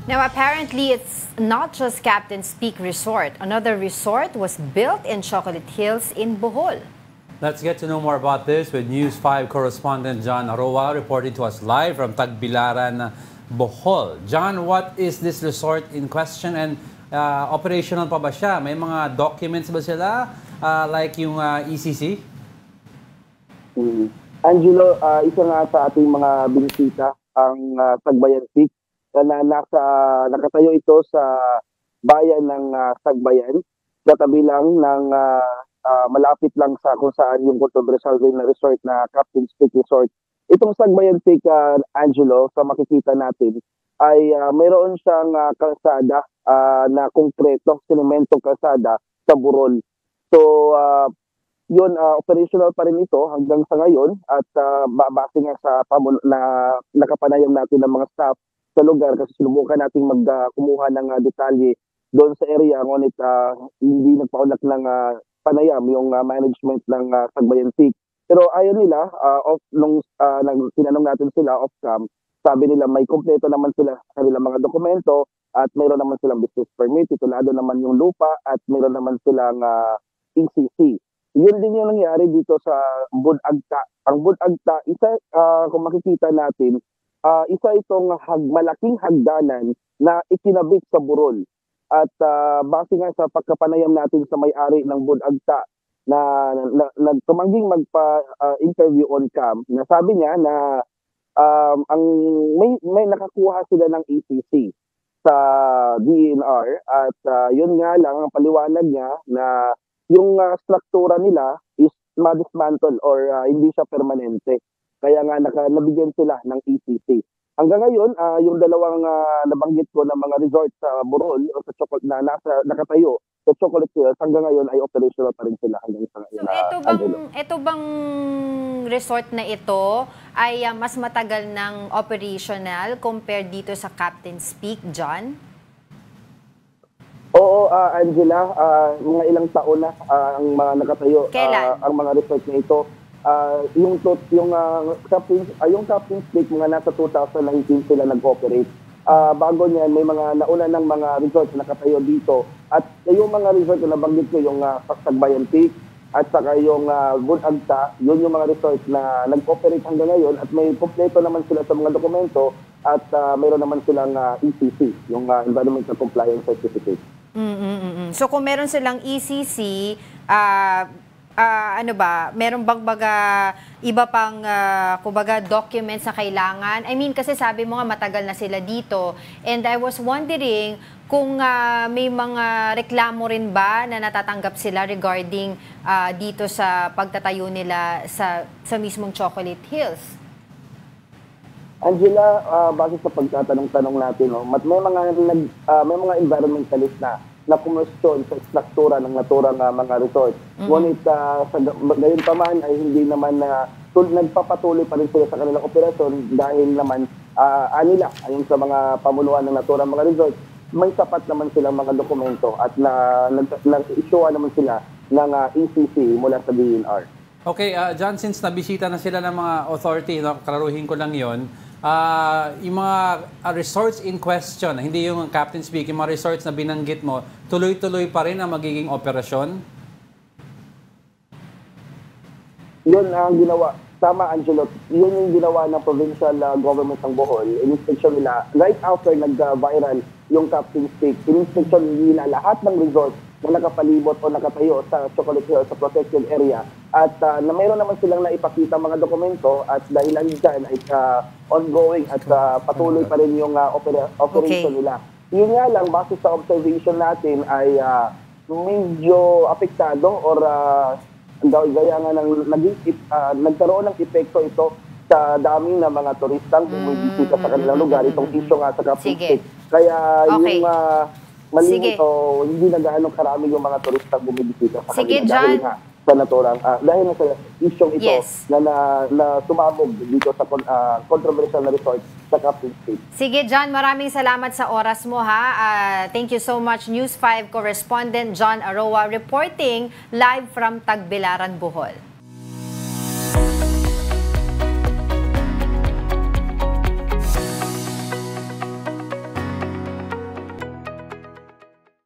Now, apparently, it's not just Captain's Peak Resort. Another resort was built in Chocolate Hills in Bohol. Let's get to know more about this with News 5 correspondent John Aroa reporting to us live from Tagbilaran, Bohol. John, what is this resort in question and operational pa ba siya? May mga documents ba sila like yung ECC? Angelo, isa nga sa ating mga binisita ang Sagbayan Peak na nakatayo ito sa bayan ng Sagbayan, katabi lang ng malapit lang sa kung saan yung controversial rin na resort na Captain's Peak Resort. Itong Sagbayan Peak, Angelo, sa makikita natin, ay mayroon siyang kalsada na konkreto, sinementong kalsada sa Burol. So, yun, operational pa rin ito hanggang sa ngayon at base nga sa nakapanayam natin ng mga staff sa lugar kasi sinubukan natin kumuha ng detalye doon sa area ngunit hindi nagpaunlak ng panayam yung management ng Sagbayan Peak. Pero ayon nila, nung tinanong natin sila off-cam, sabi nila may kompleto naman sila sa kanilang mga dokumento at mayroon naman silang business permit, titulado naman yung lupa at mayroon naman silang ECC. Yun din yung nangyari dito sa Budagta. Ang Budagta, isa kung makikita natin, isa itong malaking hagdanan na ikinabit sa Burol. At base nga sa pagkapanayam natin sa may-ari ng Budagta na nagtumangging magpa-interview on cam, nasabi niya na may nakakuha sila ng ECC sa DNR at yun nga lang ang paliwanag niya na yung struktura nila is ma-dismantle or hindi siya permanente. Kaya nga nabigyan sila ng ECC. Hanggang ngayon, yung dalawang nabanggit ko na mga resort sa Burol o sa Chocolate na nakatayo sa Chocolate Hills, hanggang ngayon ay operational pa rin sila hanggang sa ngayon. So ito bang resort na ito ay mas matagal ng operational compared dito sa Captain's Peak, John? Oo, Angela, mga ilang taon na ang mga nakatayo, ang mga resort na ito. Yung Captain's Peak, mga nasa 2019 sila nag-operate. Bago niyan, may mga nauna ng mga resort na nakatayo dito. At yung mga resort na nabanggit ko, yung Sagbayan Peak, at saka yung Budagta, yun yung mga resort na nag-operate hanggang ngayon at may kompleto naman sila sa mga dokumento at mayroon naman silang ECC, yung Environmental Compliance Certificate. So kung meron silang ECC, meron bang iba pang kumbaga documents na kailangan? I mean, kasi sabi mo nga matagal na sila dito. And I was wondering kung may mga reklamo rin ba na natatanggap sila regarding dito sa pagtatayo nila sa mismong Chocolate Hills? Angela, base sa pagtatanong-tanong natin, may mga environmentalist na kumwestiyon sa struktura ng naturang mga resort. Ngunit gayon pa man ay hindi naman nagpapatuloy pa rin sila sa kanilang operasyon dahil naman nila ayon sa mga pamunuan ng naturang mga resort, may sapat naman silang mga dokumento at nag-issue naman sila ng ECC mula sa DNR. Okay, John, since nabisita na sila ng mga authority, kalaruhin ko lang yon. Yung mga resorts in question, hindi yung Captain's Peak, yung mga resorts na binanggit mo, tuloy-tuloy pa rin ang magiging operasyon? Yun ang ginawa. Tama, Angelo. Yun yung ginawa ng provincial government ng Bohol. In-inspection nila, right after nag-viral yung Captain's Peak, in-inspection nila lahat ng resorts na nakapalibot o nakatayo sa Chocolate Hills sa protected area at na mayroon naman silang naipakita mga dokumento at dahilan dyan ay ongoing at patuloy pa rin yung operation nila. Yun nga lang, base sa observation natin ay medyo apektado or gaya nga nagkaroon ng epekto ito sa dami ng mga turistang bumibisita sa kanilang lugar. Itong issue nga sa Captain's Peak. Kaya yung malimit o hindi na gaano karami yung mga turista bumibisita sa kanila dahil nga sa naturang dahil na sa isyong ito na sumabog dito sa controversial na resort sa Captain's Peak. Sige, John, maraming salamat sa oras mo, ha. Thank you so much, News 5 correspondent John Aroa reporting live from Tagbilaran, Bohol.